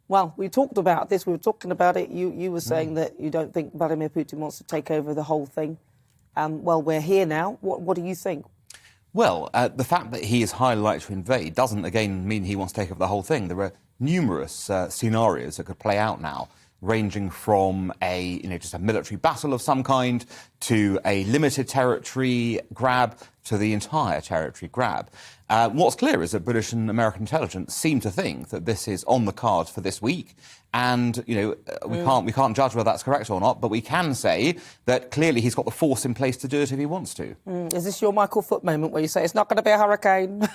Well, we talked about this. We were talking about it. You were saying that you don't think Vladimir Putin wants to take over the whole thing. Well, we're here now. What do you think? Well, the fact that he is highly likely to invade doesn't, again, mean he wants to take over the whole thing. There are numerous scenarios that could play out now, ranging from just a military battle of some kind to a limited territory grab to the entire territory grab. What's clear is that British and American intelligence seem to think that this is on the cards for this week. And, we can't judge whether that's correct or not, but we can say that clearly he's got the force in place to do it if he wants to. Is this your Michael Foot moment where you say it's not going to be a hurricane? Do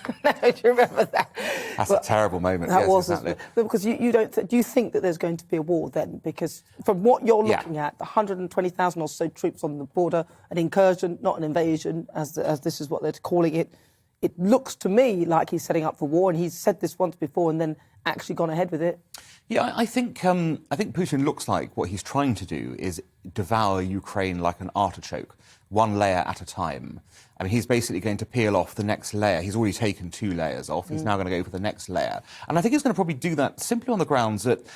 you remember that? That's a terrible moment. That yes, was exactly. Because you don't. Do you think that there's going to be a war then? Because from what you're looking at, 120,000 or so troops on the border, an incursion, not an invasion, as this is what they're calling it. It looks to me like he's setting up for war, and he's said this once before and then actually gone ahead with it. Yeah, I think Putin looks like what he's trying to do is devour Ukraine like an artichoke, one layer at a time. I mean, he's basically going to peel off the next layer. He's already taken 2 layers off. He's now going to go for the next layer. And I think he's going to probably do that simply on the grounds that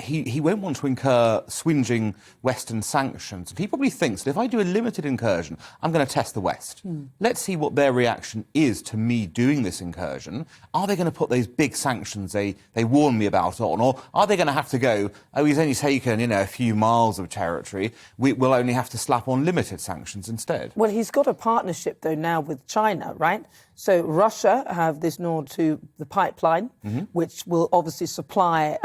he won't want to incur swingeing Western sanctions. And he probably thinks that if I do a limited incursion, I'm going to test the West. Let's see what their reaction is to me doing this incursion. Are they going to put those big sanctions they warn me about on? Or are they going to have to go, oh, he's only taken, a few miles of territory. We'll only have to slap on limited sanctions instead. Well, he's got a partnership, though, now with China, right? So Russia have this nod to the pipeline, which will obviously supply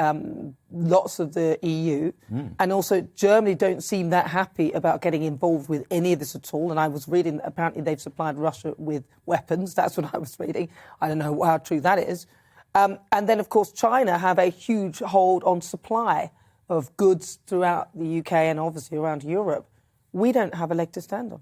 lots of the EU. And also Germany don't seem that happy about getting involved with any of this at all. And I was reading that apparently they've supplied Russia with weapons. That's what I was reading. I don't know how true that is. And then, of course, China have a huge hold on supply of goods throughout the UK and obviously around Europe. We don't have a leg to stand on.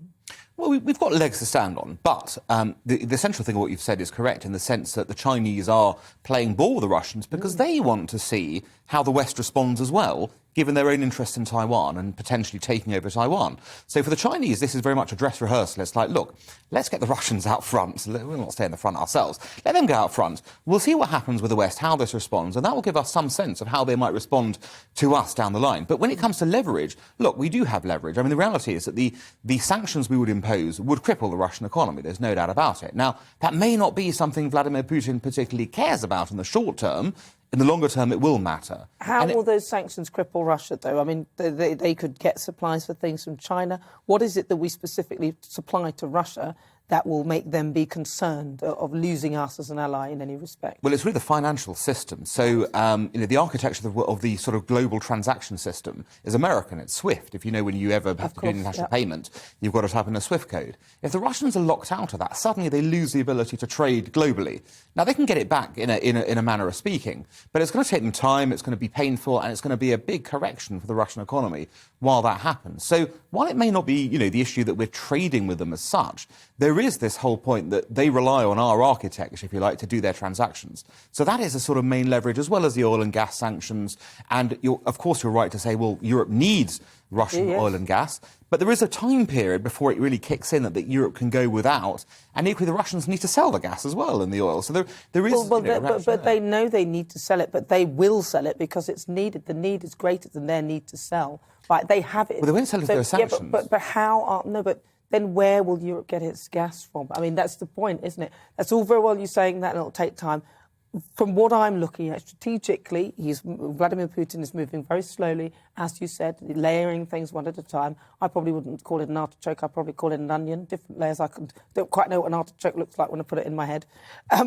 Well, we've got legs to stand on, but the central thing of what you've said is correct in the sense that the Chinese are playing ball with the Russians because they want to see how the West responds as well, given their own interest in Taiwan and potentially taking over Taiwan. So for the Chinese, this is very much a dress rehearsal. It's like, look, let's get the Russians out front. So we'll not stay in the front ourselves. Let them go out front. We'll see what happens with the West, how this responds, and that will give us some sense of how they might respond to us down the line. But when it comes to leverage, look, we do have leverage. I mean, the reality is that the sanctions we would impose would cripple the Russian economy. There's no doubt about it. Now, that may not be something Vladimir Putin particularly cares about in the short term. In the longer term, it will matter. How will those sanctions cripple Russia, though? I mean, they could get supplies for things from China. What is it that we specifically supply to Russia that will make them be concerned of losing us as an ally in any respect? Well, it's really the financial system. So, the architecture of the sort of global transaction system is American. It's SWIFT. If when you ever have to do an international payment, you've got to type in a SWIFT code. If the Russians are locked out of that, suddenly they lose the ability to trade globally. Now, they can get it back in a manner of speaking, but it's going to take them time, it's going to be painful, and it's going to be a big correction for the Russian economy while that happens. So, while it may not be, the issue that we're trading with them as such, there is this whole point that they rely on our architecture, if you like, to do their transactions. So that is a sort of main leverage, as well as the oil and gas sanctions. And, of course, you're right to say, well, Europe needs Russian oil and gas. But there is a time period before it really kicks in that Europe can go without. And equally, the Russians need to sell the gas as well and the oil. So there is... But they know they need to sell it, but they will sell it because it's needed. The need is greater than their need to sell. Right, they have it. Well, they won't sell it if there are sanctions. Yeah, but how... but then where will Europe get its gas from? I mean, that's the point, isn't it? That's all very well you saying that and it'll take time. From what I'm looking at, strategically, Vladimir Putin is moving very slowly, as you said, layering things one at a time. I probably wouldn't call it an artichoke. I'd probably call it an onion. Different layers. Don't quite know what an artichoke looks like when I put it in my head.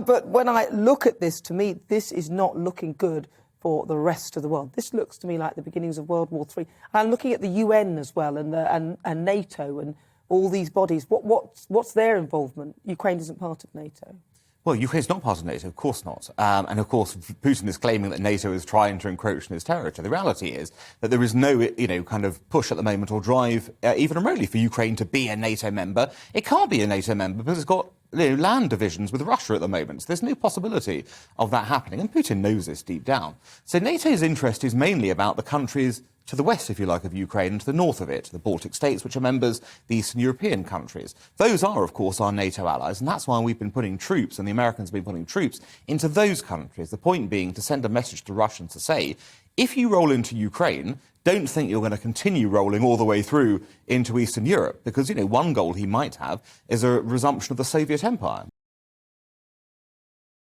But when I look at this, to me, this is not looking good for the rest of the world. This looks to me like the beginnings of World War III. And I'm looking at the UN as well and NATO and all these bodies. What's their involvement? Ukraine isn't part of NATO. Well, Ukraine's not part of NATO, of course not. And, of course, Putin is claiming that NATO is trying to encroach on his territory. The reality is that there is no, kind of push at the moment or drive, even remotely, for Ukraine to be a NATO member. It can't be a NATO member because it's got land divisions with Russia at the moment. So there's no possibility of that happening. And Putin knows this deep down. So NATO's interest is mainly about the countries to the west, if you like, of Ukraine, and to the north of it, the Baltic states, which are members, the Eastern European countries. Those are, of course, our NATO allies, and that's why we've been putting troops, and the Americans have been putting troops into those countries. The point being to send a message to Russians to say, if you roll into Ukraine, don't think you're going to continue rolling all the way through into Eastern Europe, because, one goal he might have is a resumption of the Soviet Empire.